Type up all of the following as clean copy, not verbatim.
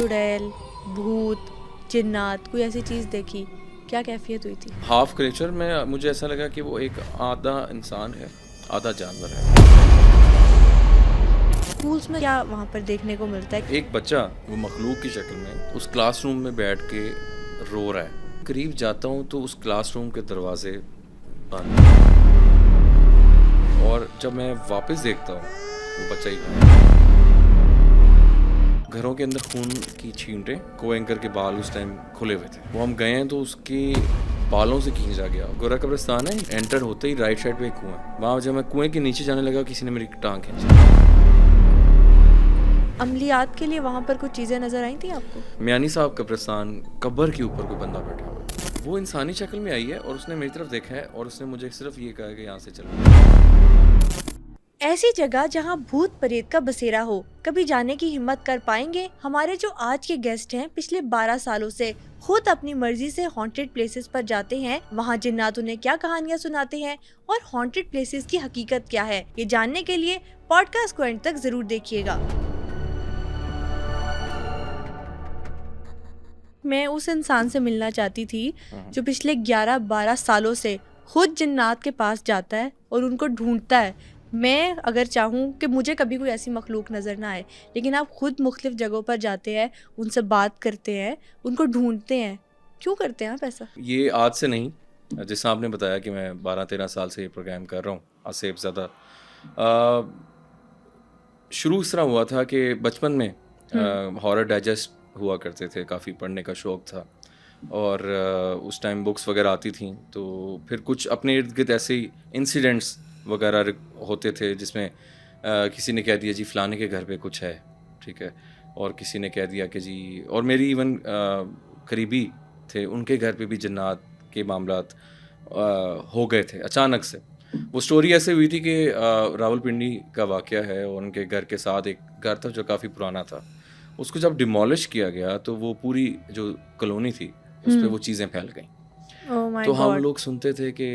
चुड़ैल, भूत, जिन्नात, कोई ऐसी चीज़ देखी? क्या कैफियत हुई थी? हाफ क्रिएचर में मुझे ऐसा लगा कि वो एक आधा इंसान है, आधा जानवर है। स्कूल्स में क्या वहाँ पर देखने को मिलता है? एक बच्चा वो मखलूक की शक्ल में उस क्लासरूम में बैठ के रो रहा है। करीब जाता हूँ तो उस क्लासरूम के दरवाजे बंद, और जब मैं वापस देखता हूँ वो बच्चा ही गायब। घरों के अंदर खून की छींटे, को एंकर के बाल उस टाइम खुले हुए थे। वो हम गए हैं तो उसके बालों से खींचा गया। गोरा कब्रिस्तान है, एंटर होते ही राइट साइड पे एक कुआं है। वहाँ जब मैं कुएं के नीचे जाने लगा, किसी ने मेरी टांग खींची। अमलियात के लिए वहाँ पर कुछ चीज़ें नज़र आई थी आपको? मियानी साहब कब्रिस्तान, कब्र के ऊपर कोई बंदा बैठा हुआ है। वो इंसानी शक्ल में आई है और उसने मेरी तरफ देखा है और उसने मुझे सिर्फ ये कहा कि यहाँ से चलो। ऐसी जगह जहाँ भूत प्रेत का बसेरा हो, कभी जाने की हिम्मत कर पाएंगे? हमारे जो आज के गेस्ट हैं, पिछले 12 सालों से खुद अपनी मर्जी से हॉन्टेड प्लेसेस पर जाते हैं। वहाँ जिन्नात उन्हें क्या कहानियाँ सुनाते हैं और हॉन्टेड प्लेसेस की हकीकत क्या है, ये जानने के लिए पॉडकास्ट को एंड तक जरूर देखिएगा। मैं उस इंसान से मिलना चाहती थी जो पिछले 11-12 सालों से खुद जिन्नात के पास जाता है और उनको ढूंढता है। मैं अगर चाहूँ कि मुझे कभी कोई ऐसी मखलूक नज़र ना आए, लेकिन आप खुद मुख्तलिफ जगहों पर जाते हैं, उनसे बात करते हैं, उनको ढूंढते हैं। क्यों करते हैं आप ऐसा? ये आज से नहीं, जैसा आपने बताया कि मैं 12-13 साल से ये प्रोग्राम कर रहा हूँ, आसिफ ज़दा। शुरू इस तरह हुआ था कि बचपन में हॉरर डाइजेस्ट हुआ करते थे, काफ़ी पढ़ने का शौक़ था और उस टाइम बुक्स वगैरह आती थी। तो फिर कुछ अपने इर्द गिर्द ऐसे ही इंसिडेंट्स वगैरह होते थे जिसमें किसी ने कह दिया जी फ़लाने के घर पे कुछ है, ठीक है, और किसी ने कह दिया कि जी, और मेरी इवन करीबी थे, उनके घर पे भी जिन्नात के मामलात हो गए थे अचानक से। वो स्टोरी ऐसे हुई थी कि रावलपिंडी का वाक़या है और उनके घर के साथ एक घर था जो काफ़ी पुराना था। उसको जब डिमोलिश किया गया तो वो पूरी जो कॉलोनी थी उस पे वो चीज़ें फैल गईं। ओह माय तो हम गॉड। लोग सुनते थे कि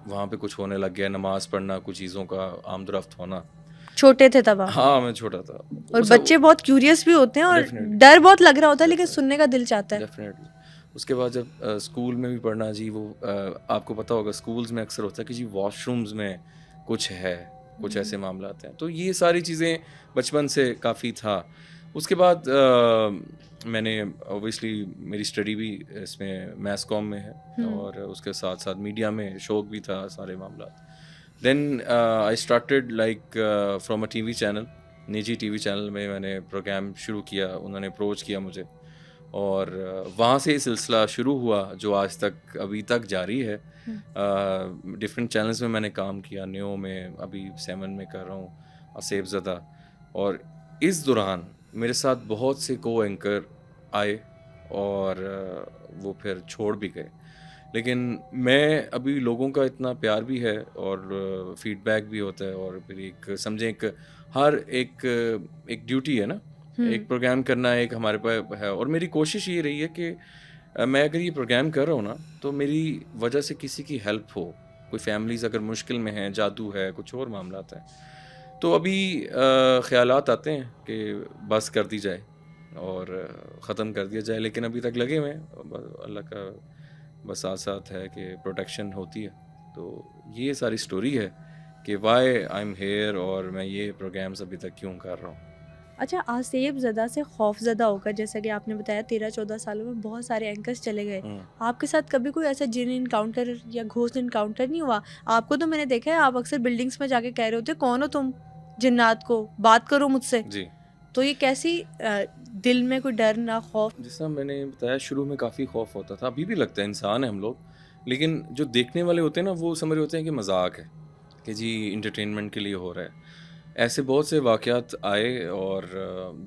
वहाँ पे कुछ होने लग गया, नमाज़ पढ़ना, कुछ चीज़ों का आमदरफ्त होना। छोटे थे तब आप? हाँ, मैं छोटा था। और वो सब बच्चे बहुत क्यूरियस भी होते हैं और डेफ़िनेटली, डर बहुत लग रहा होता है, लेकिन डेफ़िनेटली, सुनने का दिल चाहता है। डेफ़िनेटली। उसके बाद जब स्कूल में भी पढ़ना जी, वो आपको पता होगा स्कूल्स में अक्सर होता है कि जी वॉशरूम्स में कुछ है, कुछ ऐसे मामलात हैं। तो ये सारी चीज़ें बचपन से काफ़ी था। उसके बाद मैंने ऑब्वियसली मेरी स्टडी भी इसमें मैस कॉम में है और उसके साथ-साथ मीडिया में शौक भी था सारे मामलात। Then I started like from a TV channel, निजी टीवी चैनल में मैंने प्रोग्राम शुरू किया, उन्होंने अप्रोच किया मुझे और वहाँ से ये सिलसिला शुरू हुआ जो आज तक अभी तक जारी है। डिफरेंट चैनल्स में मैंने काम किया, न्यो में, अभी 7 में कर रहा हूँ, आसिफ ज़दा। और इस दौरान मेरे साथ बहुत से को एंकर आए और वो फिर छोड़ भी गए। लेकिन मैं अभी लोगों का इतना प्यार भी है और फीडबैक भी होता है और फिर एक समझें एक हर एक ड्यूटी है ना, एक प्रोग्राम करना एक हमारे पास है और मेरी कोशिश ये रही है कि मैं अगर ये प्रोग्राम कर रहा हूँ ना तो मेरी वजह से किसी की हेल्प हो, कोई फैमिलीज़ अगर मुश्किल में हैं, जादू है, कुछ और मामलात हैं, तो अभी ख़यालात आते हैं कि बस कर दी जाए और ख़त्म कर दिया जाए, लेकिन अभी तक लगे हुए हैं। अल्लाह का बस साथ-साथ है कि प्रोटेक्शन होती है। तो ये सारी स्टोरी है कि व्हाई आई एम हियर और मैं ये प्रोग्राम्स अभी तक क्यों कर रहा हूँ। अच्छा, आसिफ ज़दा से खौफज़दा होकर, जैसा कि आपने बताया 13-14 सालों में बहुत सारे एंकर्स चले गए, आपके साथ कभी कोई ऐसा जिन इनकाउंटर या घोस्ट इनकाउंटर नहीं हुआ? आपको तो मैंने देखा है, आप अक्सर बिल्डिंग्स में जाके कह रहे होते, कौन हो तुम? जिन्नात को बात करो मुझसे। जी। तो ये कैसी दिल में कोई डर ना खौफ? जैसा मैंने बताया शुरू में काफ़ी खौफ होता था, अभी भी लगता है, इंसान है हम लोग, लेकिन जो देखने वाले होते हैं ना वो समझ रहे होते हैं कि मजाक है, कि जी इंटरटेनमेंट के लिए हो रहा है। ऐसे बहुत से वाक़यात आए और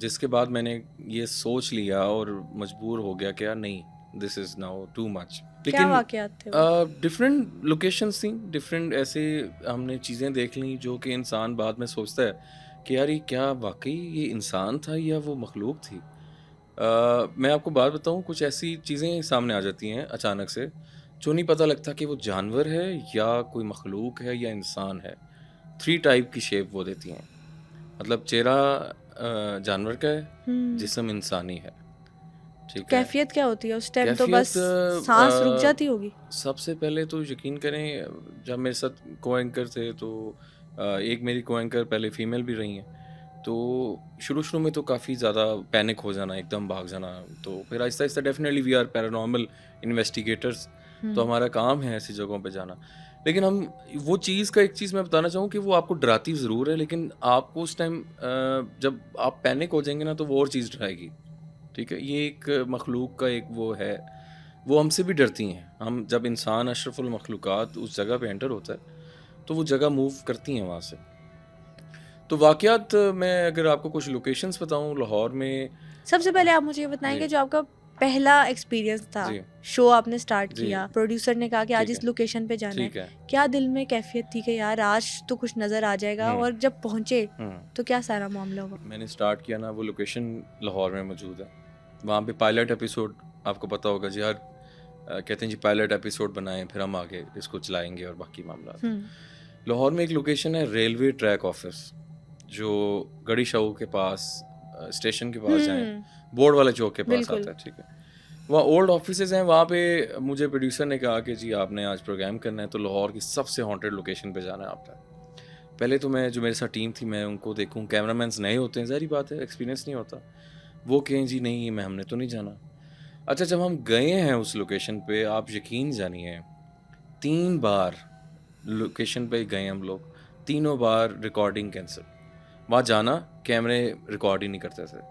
जिसके बाद मैंने ये सोच लिया और मजबूर हो गया कि यार नहीं, this is now too much. क्या लेकिन वाकयात थे वो? डिफरेंट लोकेशंस थी, डिफरेंट ऐसे हमने चीज़ें देख ली जो कि इंसान बाद में सोचता है कि यार ये क्या वाक़ई ये इंसान था या वो मखलूक थी। मैं आपको बात बताऊँ, कुछ ऐसी चीज़ें सामने आ जाती हैं अचानक से, जो नहीं पता लगता कि वो जानवर है या कोई मखलूक है या इंसान है। 3 टाइप की शेप वो देती हैं। मतलब चेहरा जानवर का है, हम्म। जिस्म इंसानी है, ठीक है। कैफियत क्या होती है उस टाइम? तो कैफियत बस सांस रुक जाती होगी। सबसे पहले तो यकीन करें, जब मेरे साथ को एंकर थे तो एक मेरी को एंकर पहले फीमेल भी रही हैं, तो शुरू में तो काफ़ी ज़्यादा पैनिक हो जाना, एकदम भाग जाना। तो फिर आहिस्ता आहिस्ता, definitely we are paranormal investigators, तो हम्म। हमारा काम है ऐसी जगहों पे जाना। लेकिन हम वो चीज़ का, एक चीज़ मैं बताना चाहूँ कि वो आपको डराती ज़रूर है, लेकिन आपको उस टाइम जब आप पैनिक हो जाएंगे ना, तो वो और चीज़ डराएगी, ठीक है। ये एक मखलूक का एक वो है, वो हमसे भी डरती हैं। हम जब इंसान अशरफुल मखलूक़ात उस जगह पे एंटर होता है, तो वो जगह मूव करती हैं वहाँ से। तो वाक़यात, मैं अगर आपको कुछ लोकेशंस बताऊँ लाहौर में। सबसे पहले आप मुझे ये बताएं जी, कि जो आपका पहला एक्सपीरियंस था, जी, शो आपने स्टार्ट जी, किया, प्रोड्यूसर ने कहा कि आज ठीक इस है, लोकेशन पे जाना है, ठीक है। क्या दिल में कैफियत थी कि यार आज तो कुछ नज़र आ जाएगा? हुँ, और जब पहुंचे हुँ। तो क्या सारा मामला हुआ? मैंने स्टार्ट किया ना, वो लोकेशन लाहौर में मौजूद है। वहाँ पे पायलट एपिसोड, आपको पता होगा जी, हर कहते हैं जी पायलट एपिसोड बनाएँ, फिर हम आगे इसको चलाएँगे और बाकी मामला। हम्म। लाहौर में एक लोकेशन है, रेलवे ट्रैक ऑफिस, जो गड़ी शाहू के पास, स्टेशन के पास जाएँ, हम्म। बोर्ड वाले चौक के पास बिल्कुल। आता है, ठीक है। वहाँ ओल्ड ऑफिसेज़ हैं, वहाँ पे मुझे प्रोड्यूसर ने कहा कि जी आपने आज प्रोग्राम करना है, तो लाहौर की सबसे हॉन्टेड लोकेशन पे जाना है आपने। पहले तो मैं, जो मेरे साथ टीम थी, मैं उनको देखूँ, कैमरामैन्स नए होते हैं, ज़ाहिर बात है, एक्सपीरियंस नहीं होता। वो कहें जी नहीं, मैं हमने तो नहीं जाना। अच्छा, जब हम गए हैं उस लोकेशन पे, आप यकीन जानिए, 3 बार लोकेशन पे गए हम लोग, तीनों बार रिकॉर्डिंग कैंसल। वहाँ जाना, कैमरे रिकॉर्ड ही नहीं करते थे।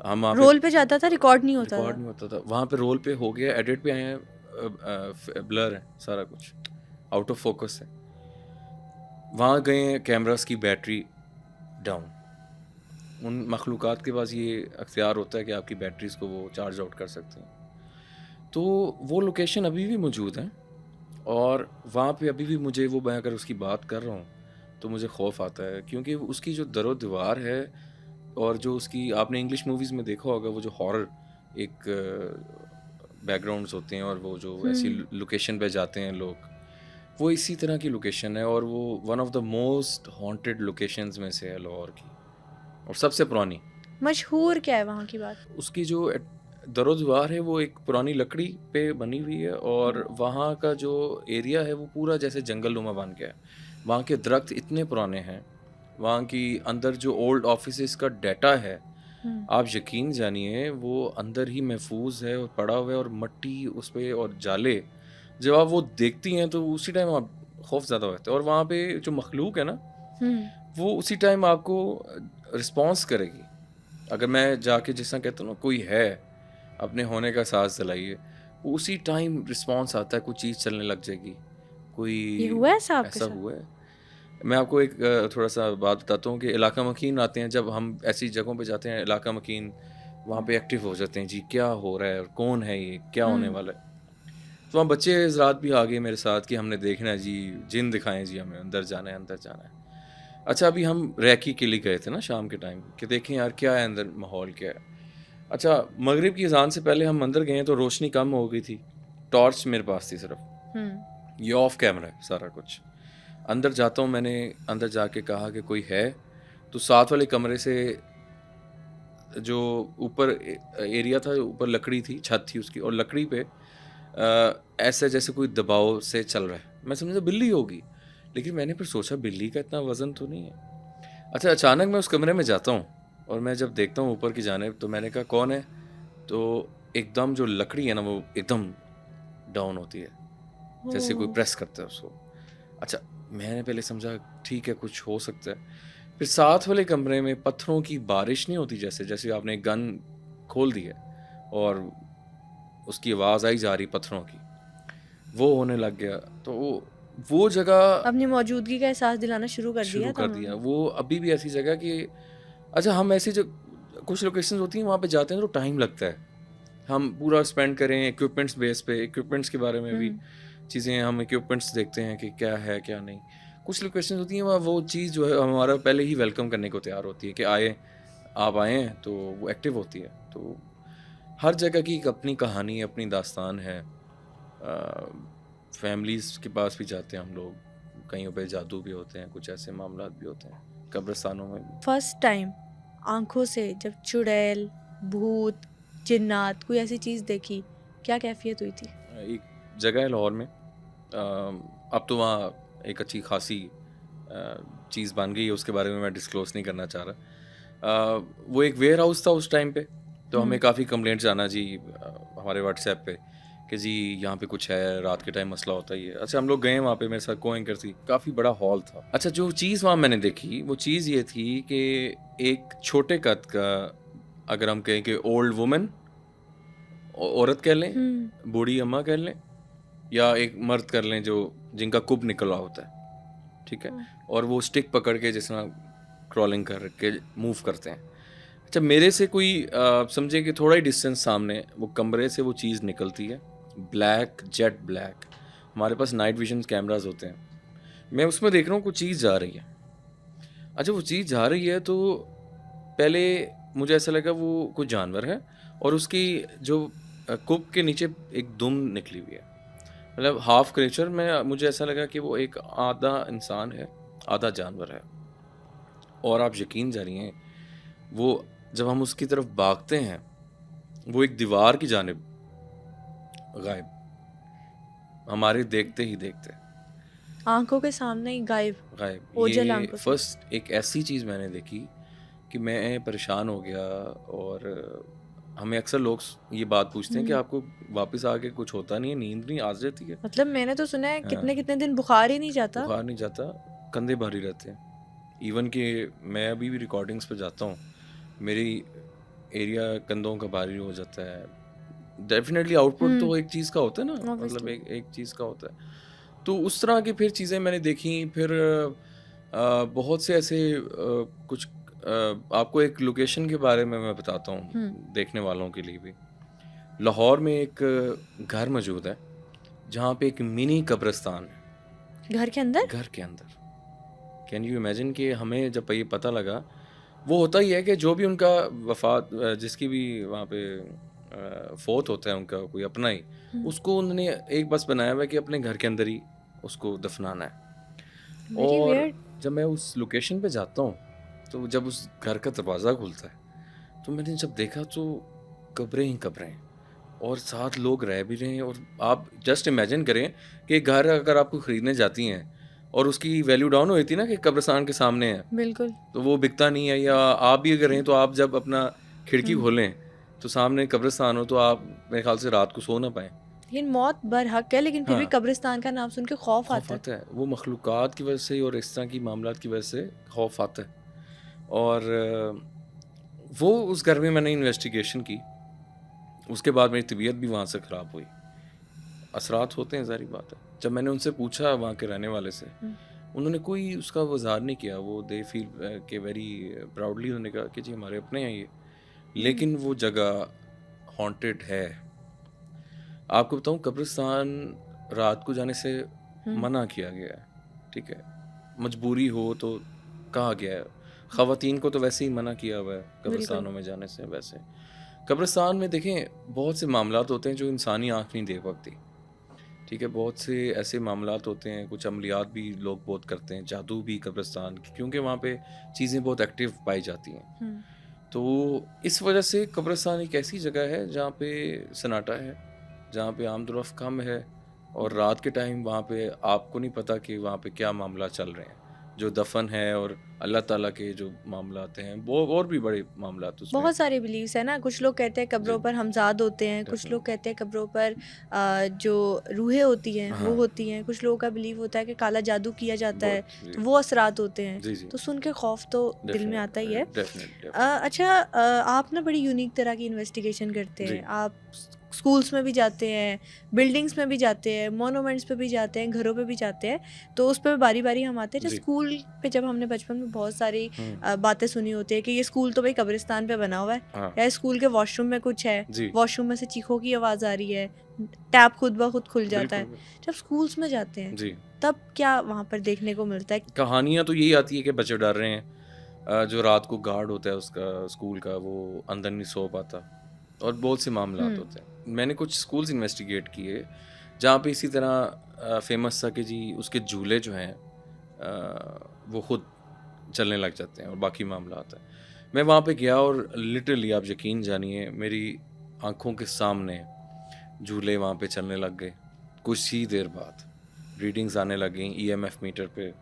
हम वहाँ पे रोल पे जाता था, रिकॉर्ड नहीं होता रिकॉर्ड था। नहीं होता था। वहाँ पे रोल पे हो गया, एडिट पे आए हैं, ब्लर है सारा कुछ, आउट ऑफ फोकस है। वहाँ गए हैं, कैमरास की बैटरी डाउन। उन मखलूक़ात के पास ये अख्तियार होता है कि आपकी बैटरीज़ को वो चार्ज आउट कर सकते हैं। तो वो लोकेशन अभी भी मौजूद है, और वहाँ पे अभी भी मुझे वो, मैं अगर उसकी बात कर रहा हूँ, तो मुझे खौफ आता है, क्योंकि उसकी जो दीवार है, और जो उसकी, आपने इंग्लिश मूवीज़ में देखा होगा, वो जो हॉरर एक बैकग्राउंड्स होते हैं, और वो जो ऐसी हम्म। लोकेशन पे जाते हैं लोग, वो इसी तरह की लोकेशन है, और वो one of the most haunted locations में से है लाहौर की, और सबसे पुरानी। मशहूर क्या है वहाँ की बात? उसकी जो दीवार है, वो एक पुरानी लकड़ी पे बनी हुई है, और वहाँ का जो एरिया है, वो पूरा जैसे जंगल नुमा बन गया है। वहाँ के दरख्त इतने पुराने हैं, वहाँ की अंदर जो ओल्ड ऑफिसेस का डाटा है, हम्म। आप यकीन जानिए, वो अंदर ही महफूज है और पड़ा हुआ है, और मट्टी उस पे और जाले, जब आप वो देखती हैं तो उसी टाइम आप खौफ ज़्यादा हो जाते हैं। और वहाँ पे जो मखलूक है ना, हम्म। वो उसी टाइम आपको रिस्पॉन्स करेगी। अगर मैं जाके, जिस तरह कहता हूँ ना, कोई है, अपने होने का एहसास दिलाइए, वो उसी टाइम रिस्पॉन्स आता है, कोई चीज़ चलने लग जाएगी, कोई ये हुआ है ऐसा आपके ऐसा साथ? हुआ है। मैं आपको एक थोड़ा सा बात बताता हूँ कि इलाका मकीन आते हैं, जब हम ऐसी जगहों पे जाते हैं, इलाका मकीन वहाँ पे एक्टिव हो जाते हैं, जी क्या हो रहा है और कौन है ये, क्या होने हम्म। वाला है। तो वहाँ बच्चे हज़रात भी आ गए मेरे साथ कि हमने देखना है जी, जिन दिखाएं जी, हमें अंदर जाना है, अंदर जाना है। अच्छा, अभी हम रैकी के लिए गए थे ना शाम के टाइम, कि देखें यार क्या है अंदर, माहौल क्या है। अच्छा, मगरिब की अज़ान से पहले हम अंदर गए, तो रोशनी कम हो गई थी, टॉर्च मेरे पास थी सिर्फ, हम्म। ये ऑफ कैमरा है सारा कुछ। अंदर जाता हूँ, मैंने अंदर जाके कहा कि कोई है, तो साथ वाले कमरे से, जो ऊपर एरिया था, ऊपर लकड़ी थी, छत थी उसकी, और लकड़ी पे ऐसे जैसे कोई दबाव से चल रहा है। मैं समझा बिल्ली होगी, लेकिन मैंने फिर सोचा बिल्ली का इतना वज़न तो नहीं है। अच्छा, अचानक मैं उस कमरे में जाता हूँ, और मैं जब देखता हूँ ऊपर की जानिब, तो मैंने कहा कौन है? तो एकदम जो लकड़ी है ना, वो एकदम डाउन होती है, जैसे कोई ओह। प्रेस करता है उसको। अच्छा, मैंने पहले समझा ठीक है, कुछ हो सकता है। फिर साथ वाले कमरे में पत्थरों की बारिश नहीं होती, जैसे जैसे आपने गन खोल दी है और उसकी आवाज़ आई जा रही पत्थरों की, वो होने लग गया। तो वो जगह अपनी मौजूदगी का एहसास दिलाना शुरू कर शुरू दिया था कर दिया। उन्होंने। वो अभी भी ऐसी जगह कि, अच्छा, हम ऐसी कुछ लोकेशंस होती हैं, वहाँ पे जाते हैं तो टाइम लगता है, हम पूरा स्पेंड करें इक्विपमेंट्स बेस पे, इक्विपमेंट्स के बारे में भी हम्म। चीज़ें, हम इक्विपमेंट्स देखते हैं कि क्या है क्या नहीं। कुछ लोकेशंस होती हैं, वहाँ वो चीज़ जो है हमारा पहले ही वेलकम करने को तैयार होती है कि आए, आप आए हैं, तो वो एक्टिव होती है। तो हर जगह की एक अपनी कहानी, अपनी दास्तान है। फैमिलीज़ के पास भी जाते हैं हम लोग, कहीं पे जादू भी होते हैं, कुछ ऐसे मामला भी होते हैं, कब्रिस्तानों में भी। फर्स्ट टाइम आंखों से जब चुड़ैल, भूत, जिन्नात कोई ऐसी चीज़ देखी, क्या कैफियत हुई थी? एक जगह है लाहौर में, अब तो वहाँ एक अच्छी खासी चीज़ बन गई है, उसके बारे में मैं डिस्क्लोज़ नहीं करना चाह रहा। वो एक वेयर हाउस था उस टाइम पे, तो हमें काफ़ी कंप्लेंट्स आना जी हमारे व्हाट्सएप पे कि जी यहाँ पे कुछ है, रात के टाइम मसला होता ही है। अच्छा, हम लोग गए वहाँ पे, मेरे साथ को-एंकर थी, काफ़ी बड़ा हॉल था। अच्छा, जो चीज़ वहाँ मैंने देखी, वो चीज़ ये थी कि एक छोटे कद का, अगर हम कहें कि ओल्ड वुमन, औरत कह लें, हुँ। बूढ़ी अम्मा कह लें, या एक मर्द कर लें जो जिनका कुब निकला होता है, ठीक है? हुँ। और वो स्टिक पकड़ के जिस तरह क्रॉलिंग कर के मूव करते हैं। अच्छा, मेरे से कोई समझे कि थोड़ा ही डिस्टेंस सामने वो कमरे से वो चीज़ निकलती है, ब्लैक, जेट ब्लैक। हमारे पास नाइट विज़न कैमराज़ होते हैं। मैं उसमें देख रहा हूँ कोई चीज़ जा रही है। अच्छा, वो चीज़ जा रही है तो पहले मुझे ऐसा लगा वो कोई जानवर है, और उसकी जो कुब के नीचे एक दुम निकली हुई है। मतलब हाफ क्रिएचर में मुझे ऐसा लगा कि वो एक आधा इंसान है, आधा जानवर है। और आप यकीन जानिए, वो जब हम उसकी तरफ भागते हैं, वो एक दीवार की जानिब गायब, हमारे देखते ही देखते आँखों के सामने ही गायब, गायब। ओझल ये आँखों से। फर्स्ट एक ऐसी चीज़ मैंने देखी कि मैं परेशान हो गया। और हमें अक्सर लोग ये बात पूछते हैं कि हुँ। आपको वापस आके कुछ होता नहीं है, नींद नहीं आ जाती है? मतलब मैंने तो सुना है हाँ, कितने-कितने दिन बुखार ही नहीं जाता। बुखार नहीं जाता, कंधे भारी रहते हैं। इवन कि मैं अभी भी रिकॉर्डिंग्स पे जाता हूँ, मेरी एरिया कंधों का भारी हो जाता है। डेफ़िनेटली आउटपुट हुँ, तो एक चीज़ का होता है ना, मतलब ऑब्वियसली। एक एक चीज़ का होता है। तो उस तरह की फिर चीज़ें मैंने देखी। फिर बहुत से ऐसे कुछ आपको एक लोकेशन के बारे में मैं बताता हूँ, हुँ। देखने वालों के लिए भी। लाहौर में एक घर मौजूद है, जहाँ पे एक मिनी कब्रिस्तान है, घर के अंदर? घर के अंदर। कैन यू इमेजिन कि हमें जब ये पता लगा, वो होता ही है कि जो भी उनका वफ़ात जिसकी भी वहाँ पे फ़ौत होता है उनका कोई अपना ही, हुँ। उसको उन्होंने एक बस बनाया हुआ है कि अपने घर के अंदर ही उसको दफ़नाना है। वेरी और वियर्ड। जब मैं उस लोकेशन पे जाता हूँ, तो जब उस घर का दरवाज़ा खुलता है, तो मैंने जब देखा तो कब्रें ही कब्रें, और साथ लोग रह भी रहे हैं। और आप जस्ट इमेजिन करें कि घर अगर आपको खरीदने जाती हैं और उसकी वैल्यू डाउन हो जाती है ना कि कब्रिस्तान के सामने है, बिल्कुल। तो वो बिकता नहीं है। या आप भी अगर हैं तो आप जब अपना खिड़की हुँ। खोलें तो सामने कब्रिस्तान हो, तो आप मेरे ख्याल से रात को सो ना पाएँ। लेकिन मौत बरहक है, लेकिन फिर भी हाँ, कब्रिस्तान का नाम सुन के खौफ खौफ आता है। आता है। वो मखलूक़ात की वजह से और इस तरह की मामलात की वजह से खौफ आता है। और वो उस घर में मैंने इन्वेस्टिगेशन की। उसके बाद मेरी तबीयत भी वहाँ से ख़राब हुई। असरात होते हैं, ज़ाहिर बात है। जब मैंने उनसे पूछा वहाँ के रहने वाले से, हुँ। उन्होंने कोई उसका वज़ार नहीं किया। वो दे फ़ील के वेरी प्राउडली उन्होंने कहा कि जी हमारे अपने हैं ये। हुँ। लेकिन वो जगह हॉन्टेड है। आपको बताऊँ, कब्रिस्तान रात को जाने से हुँ। मना किया गया है, ठीक है? मजबूरी हो तो कहा गया है। ख़वातीन को तो वैसे ही मना किया हुआ है बिल्कुल। कब्रिस्तानों में जाने से वैसे। कब्रिस्तान में देखें बहुत से मामलात होते हैं जो इंसानी आँख नहीं देख सकती, ठीक है? बहुत से ऐसे मामलात होते हैं, कुछ अमलियात भी लोग बहुत करते हैं, जादू भी कब्रिस्तान की, क्योंकि वहाँ पे चीज़ें बहुत एक्टिव पाई जाती हैं। हुँ। तो इस वजह से कब्रिस्तान एक ऐसी जगह है जहाँ पे सन्नाटा है, जहाँ पे आमदोरफ़्त कम है, और रात के टाइम वहाँ पे आपको नहीं पता कि वहाँ पे क्या मामला चल रहे हैं। जो दफ़न है और अल्लाह ताला के जो मामलात हैं, वो और भी बड़े मामलात उसमें। बहुत सारे बिलीव्स है ना, कुछ लोग कहते हैं जी, कब्रों पर हमज़ाद होते हैं, कुछ लोग डेफ़िनेटली। कहते हैं कब्रों पर जो रूहें होती हैं वो हाँ, होती हैं, कुछ लोगों का बिलीव होता है कि काला जादू किया जाता है, बहुत जी। तो वो असरात होते हैं। जी, जी। तो सुन के खौफ तो दिल में आता ही है। Definitely, definitely. अच्छा, आप ना बड़ी यूनिक तरह की इन्वेस्टिगेशन करते जी, हैं। आप स्कूल्स में भी जाते हैं, बिल्डिंग्स में भी जाते हैं, मोनूमेंट्स पे भी जाते हैं, घरों पे भी जाते हैं। तो उस पे बारी-बारी हम आते हैं। जैसे जी। स्कूल पे जब हमने बचपन में बहुत सारी हुँ, बातें सुनी होती है कि ये स्कूल तो भाई कब्रिस्तान पे बना हुआ है, हाँ। या स्कूल के वॉशरूम में कुछ है, जी, वॉशरूम में से चीखों की आवाज़ आ रही है, टैप खुद ब खुद खुल जाता बिल्कुल, है। जब स्कूल्स में जाते हैं, जी। तब क्या वहाँ पर देखने को मिलता है? कहानियाँ तो यही आती है कि बच्चे डर रहे हैं। जो रात को गार्ड होता है उसका स्कूल का, वो अंदर नहीं सो पाता, और बहुत से मामलात हुँ। होते हैं। मैंने कुछ स्कूल्स इन्वेस्टिगेट किए जहाँ पे इसी तरह फ़ेमस था कि जी उसके झूले जो हैं वो खुद चलने लग जाते हैं और बाकी मामलात हैं। मैं वहाँ पे गया और लिटरली आप यकीन जानिए मेरी आँखों के सामने झूले वहाँ पे चलने लग गए। कुछ ही देर बाद रीडिंग्स आने लग गईं ईएमएफ मीटर पे।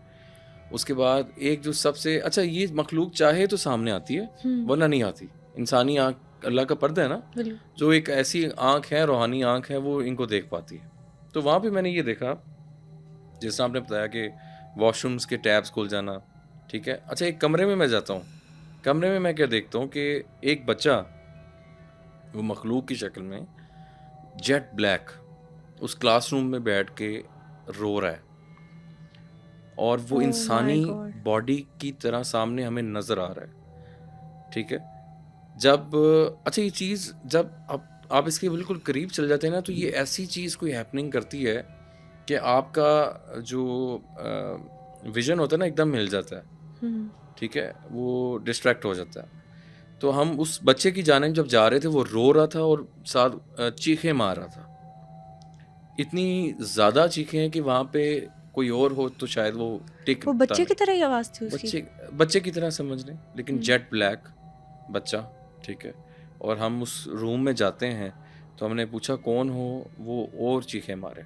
उसके बाद एक जो सबसे अच्छा ये मखलूक चाहे तो सामने आती है, वरना नहीं आती। इंसानी आँख अल्लाह का पर्दा है ना, बिल्कुल। जो एक ऐसी आँख है, रूहानी आँख है, वो इनको देख पाती है। तो वहाँ पे मैंने ये देखा, जैसा आपने बताया कि वॉशरूम्स के टैब्स खुल जाना, ठीक है। अच्छा एक कमरे में मैं जाता हूँ, कमरे में मैं क्या देखता हूँ कि एक बच्चा वो मखलूक की शक्ल में जेट ब्लैक उस क्लासरूम में बैठ के रो रहा है और वो ओह माय इंसानी गॉड। बॉडी की तरह सामने हमें नज़र आ रहा है, ठीक है। जब अच्छा ये चीज़ जब आप इसके बिल्कुल करीब चल जाते हैं ना, तो ये ऐसी चीज़ कोई हैपनिंग करती है कि आपका जो विज़न होता है ना एकदम हिल जाता है, हम्म। ठीक है, वो डिस्ट्रैक्ट हो जाता है। तो हम उस बच्चे की जानिब जब जा रहे थे, वो रो रहा था और साथ चीखें मार रहा था। इतनी ज़्यादा चीखें हैं कि वहाँ पे कोई और हो तो शायद वो वो टिकता बच्चे की नहीं। तरह ही आवाज थी उसकी। बच्चे बच्चे की तरह समझ लें, लेकिन हम्म। जेट ब्लैक बच्चा, ठीक है। और हम उस रूम में जाते हैं तो हमने पूछा कौन हो, वो और चीखें मारे।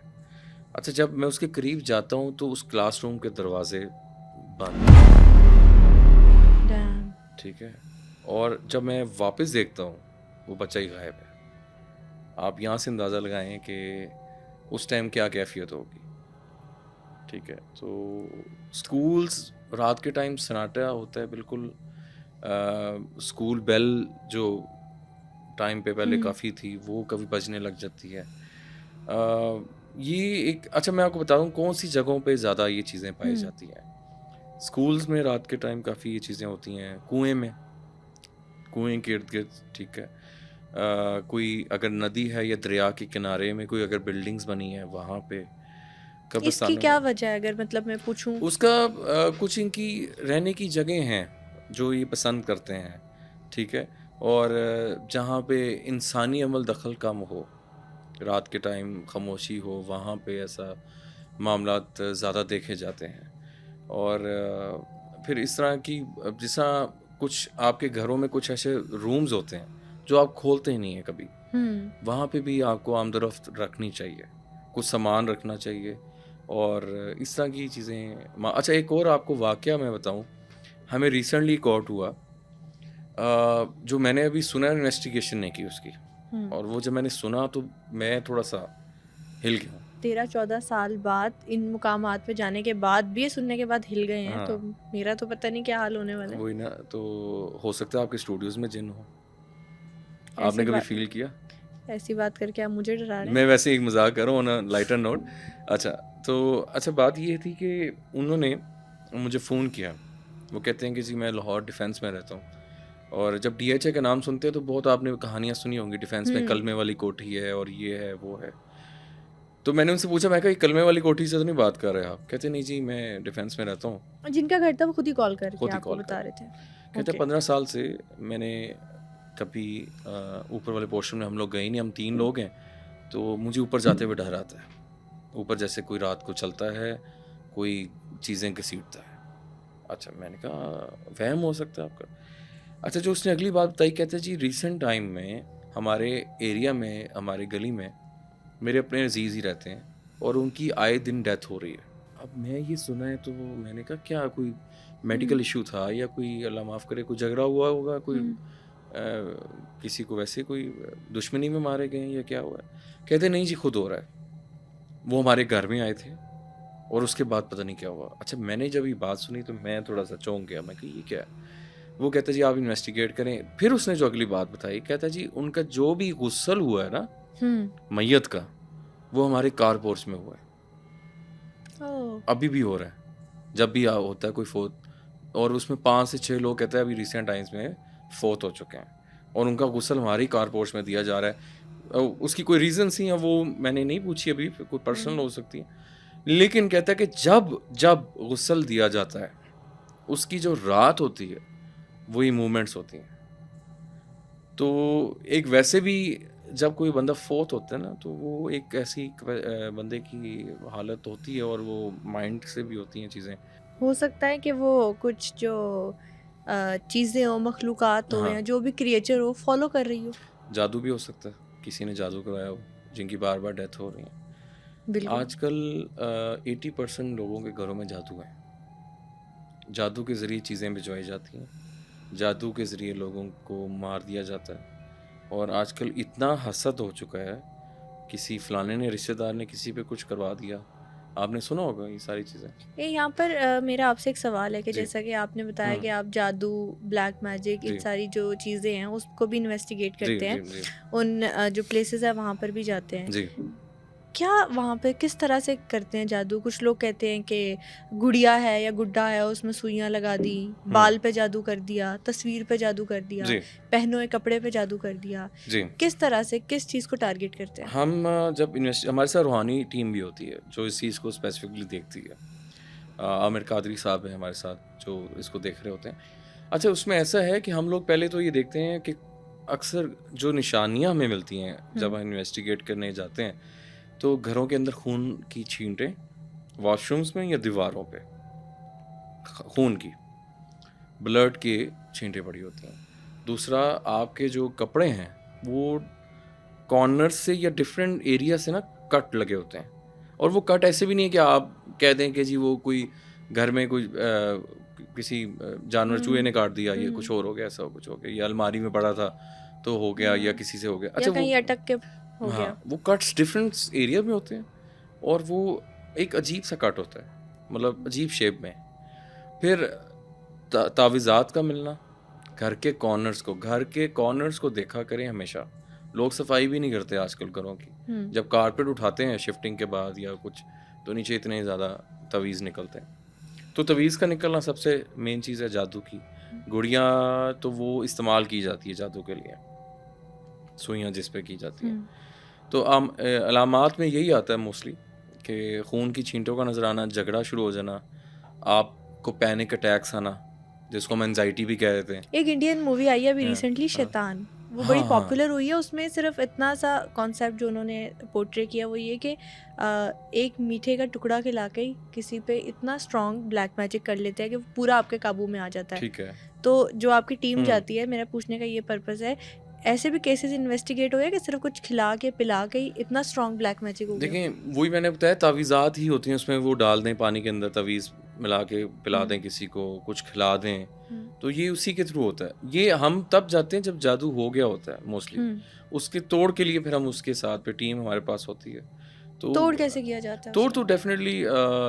अच्छा जब मैं उसके करीब जाता हूँ तो उस क्लासरूम के दरवाजे बंद, डैम। ठीक है। और जब मैं वापस देखता हूँ वो बच्चा ही गायब है। आप यहाँ से अंदाज़ा लगाएं कि उस टाइम क्या कैफियत होगी, ठीक है। तो स्कूल्स रात के टाइम सन्नाटा होता है बिल्कुल। स्कूल बेल जो टाइम पे पहले काफ़ी थी वो कभी बजने लग जाती है। ये एक अच्छा मैं आपको बता दूँ कौन सी जगहों पे ज़्यादा ये चीज़ें पाई हम्म। जाती हैं। स्कूल्स में रात के टाइम काफ़ी ये चीज़ें होती हैं, कुएं में, कुएं के इर्द गिर्द, ठीक है। कोई अगर नदी है या दरिया के किनारे में कोई अगर बिल्डिंग्स बनी है वहाँ पे, इसकी कब्रिस्तानों क्या में। वजह है, अगर मतलब मैं पूछूं? उसका कुछ इनकी रहने की जगह हैं जो ये पसंद करते हैं, ठीक है। और जहाँ पे इंसानी अमल दखल कम हो, रात के टाइम खामोशी हो, वहाँ पे ऐसा मामलात ज़्यादा देखे जाते हैं। और फिर इस तरह की जैसा कुछ आपके घरों में कुछ ऐसे रूम्स होते हैं जो आप खोलते ही नहीं हैं कभी, हम्म। वहाँ पे भी आपको आमदरफ्त रखनी चाहिए, कुछ सामान रखना चाहिए। और इस तरह की चीज़ें अच्छा एक और आपको वाक़या मैं बताऊँ, हमें रिसेंटली कॉट हुआ, जो मैंने अभी सुना, इन्वेस्टिगेशन नहीं की उसकी। हम्म। और वो जब मैंने सुना तो मैं थोड़ा-सा हिल गया। 13-14 साल बाद इन मुकामात पे जाने के बाद भी, ये सुनने के बाद हिल गए हैं, तो हाँ, मेरा तो पता नहीं क्या हाल होने वाला है। वही ना, तो हो सकता है आपके स्टूडियोज़ में जिन हो। ऐसी आपने कभी बात फ़ील किया? ऐसी बात करके आप मुझे डरा रहे मैं हैं। वैसे ही मज़ाक कर रहा हूँ ऑन अ लाइटर नोट। अच्छा, तो अच्छा बात ये थी कि उन्होंने मुझे फ़ोन किया। वो कहते हैं कि जी मैं लाहौर डिफेंस में रहता हूँ। और जब डीएचए का नाम सुनते हैं तो बहुत आपने कहानियाँ सुनी होंगी, डिफेंस में हम्म। कलमे वाली कोठी है और ये है, वो है। तो मैंने उनसे पूछा, मैं कहा ये कलमे वाली कोठी से तो नहीं बात कर रहे आप? कहते नहीं जी मैं डिफेंस में रहता हूँ, और जिनका घर था वो खुद ही कॉल करके खुद ही आपको कॉल कर बता रहे रहे थे? हैं। कहते ओके। 15 साल से मैंने कभी ऊपर वाले पोर्शन में हम लोग गए ही नहीं, हम 3 लोग हैं, तो मुझे ऊपर जाते हुए डर आता है। ऊपर जैसे कोई रात को चलता है, कोई चीज़ें घसीटता है। अच्छा मैंने कहा वहम हो सकता है आपका। अच्छा जो उसने अगली बात बताई, कहते जी रिसेंट टाइम में हमारे एरिया में, हमारे गली में मेरे अपने अजीज़ ही रहते हैं और उनकी आए दिन डेथ हो रही है। अब मैं ये सुना है तो मैंने कहा क्या कोई मेडिकल इशू था या कोई अल्लाह माफ़ करे कोई झगड़ा हुआ होगा, कोई किसी को वैसे कोई दुश्मनी में मारे गए हैं या क्या हुआ है? कहते नहीं जी खुद हो रहा है। वो हमारे घर में आए थे और उसके बाद पता नहीं क्या हुआ। अच्छा मैंने जब ये बात सुनी तो मैं थोड़ा-सा चौंक गया, मैं कहा ये क्या है? वो कहता जी आप इन्वेस्टिगेट करें। फिर उसने जो अगली बात बताई, कहता जी उनका जो भी गुस्ल हुआ है ना मय्यत का, वो हमारे कार पोर्च में हुआ है। ओह। अभी भी हो रहा है। जब भी होता है कोई फ़ौत, और उसमें 5 से 6 लोग कहते हैं अभी रिसेंट टाइम्स में फ़ौत हो चुके हैं और उनका गुस्ल हमारी कार पोर्च में दिया जा रहा है। उसकी कोई रीज़न्स ही हैं वो मैंने नहीं पूछी अभी, कोई पर्सनल हो सकती है। लेकिन कहता है कि जब जब गुस्ल दिया जाता है, उसकी जो रात होती है, वही मूवमेंट्स होती हैं। तो एक वैसे भी जब कोई बंदा फ़ौत होता है ना, तो वो एक ऐसी बंदे की हालत होती है और वो माइंड से भी होती हैं चीज़ें। हो सकता है कि वो कुछ जो चीज़ें हो, मखलूक़ात हो हाँ, या जो भी क्रिएचर हो फॉलो कर रही हो। जादू भी हो सकता है, किसी ने जादू करवाया हो, जिनकी बार-बार डेथ हो रही है। बिल्कुल। आजकल 80% लोगों के घरों में जादू है। जादू के ज़रिए चीज़ें भिजवाई जाती हैं, जादू के ज़रिए लोगों को मार दिया जाता है और आजकल इतना हसद हो चुका है, किसी फलाने ने रिश्तेदार ने किसी पे कुछ करवा दिया। आपने सुना होगा ये सारी चीज़ें। ये यहाँ पर मेरा आपसे एक सवाल है कि जी। जैसा कि आपने बताया हुँ। कि आप जादू, ब्लैक मैजिक, इन जी। सारी जो चीज़ें हैं उसको भी इन्वेस्टिगेट जी, करते हैं। जी, जी। उन जो प्लेसेस है वहाँ पर भी जाते हैं। जी। क्या वहाँ पे किस तरह से करते हैं जादू? कुछ लोग कहते हैं कि गुड़िया है या गुड्डा है उसमें सुइयाँ लगा दी, हुँ। बाल पे जादू कर दिया, तस्वीर पे जादू कर दिया, जी, पहने हुए कपड़े पे जादू कर दिया। जी। किस तरह से किस चीज़ को टारगेट करते हैं? हम जब हमारे साथ रूहानी टीम भी होती है, जो इस चीज़ को स्पेसिफिकली देखती है। आमिर कादरी साहब हैं हमारे साथ, जो इसको देख रहे होते हैं। अच्छा, उसमें ऐसा है कि हम लोग पहले तो ये देखते हैं कि अक्सर जो निशानियाँ हमें मिलती हैं, जब हुँ, हम इन्वेस्टिगेट करने जाते हैं, तो घरों के अंदर खून की छींटें, वॉशरूम्स में या दीवारों पे खून की, ब्लड के छींटें पड़ी होती हैं। दूसरा, आपके जो कपड़े हैं, वो कॉर्नर से या डिफरेंट एरिया से ना कट लगे होते हैं और वो कट ऐसे भी नहीं है कि आप कह दें कि जी वो कोई घर में कोई किसी जानवर चूहे हुँ, ने काट दिया, ये कुछ हुँ, और हो गया, ऐसा कुछ हो गया, या अलमारी में पड़ा था तो हो गया, या हाँ, किसी से हो गया। या अच्छा, वो कहीं अटक के हो गया। हाँ, वो कट्स डिफरेंट एरिया में होते हैं और वो एक अजीब सा कट होता है, मतलब अजीब शेप में। फिर तावीज़ात का मिलना, घर के कॉर्नर्स को देखा करें हमेशा। लोग सफाई भी नहीं करते आजकल घरों की। हुँ, जब कारपेट उठाते हैं शिफ्टिंग के बाद या कुछ, तो नीचे इतने ज़्यादा तवीज़ निकलते हैं। तो तवीज़ का निकलना सबसे मेन चीज़ है जादू की। हुँ, गुड़ियाँ तो वो इस्तेमाल की जाती है जादू के लिए, सुइयाँ जिस पे की जाती हैं। हुँ, तो अलामात में यही आता है मोस्टली कि खून की छींटों का नज़र आना, झगड़ा शुरू हो जाना, आपको पैनिक अटैक्स आना, जिसको हम एंग्ज़ायटी भी कह देते हैं। एक इंडियन मूवी आई है अभी हाँ, रिसेंटली हाँ। शैतान, वो बड़ी हाँ, हाँ। पॉपुलर हुई है। उसमें सिर्फ इतना सा कॉन्सेप्ट जो उन्होंने पोर्ट्रे किया वो ये कि एक मीठे का टुकड़ा खिला के ही किसी पे इतना स्ट्रॉन्ग ब्लैक मैजिक कर लेते हैं कि वो पूरा आपके काबू में आ जाता है। ठीक है। तो जो आपकी टीम हुँ। जाती है, मेरा पूछने का ये पर्पज़ है, ऐसे भी केसेस इन्वेस्टिगेट हुए कि सिर्फ कुछ खिला के पिला के ही इतना स्ट्रॉन्ग ब्लैक मैजिक हो गया? देखिए, वही मैंने बताया, तावीज़ात ही होती हैं उसमें, वो डाल दें पानी के अंदर, तवीज़ मिला के पिला हुँ, दें किसी को, कुछ खिला दें, हुँ, तो ये उसी के थ्रू होता है। ये हम तब जाते हैं जब जादू हो गया होता है मोस्टली। हुँ। उसके तोड़ के लिए फिर हम उसके साथ फिर टीम हमारे पास होती है। तो तोड़ कैसे किया जाता है तोड़ उसका? तो डेफ़िनेटली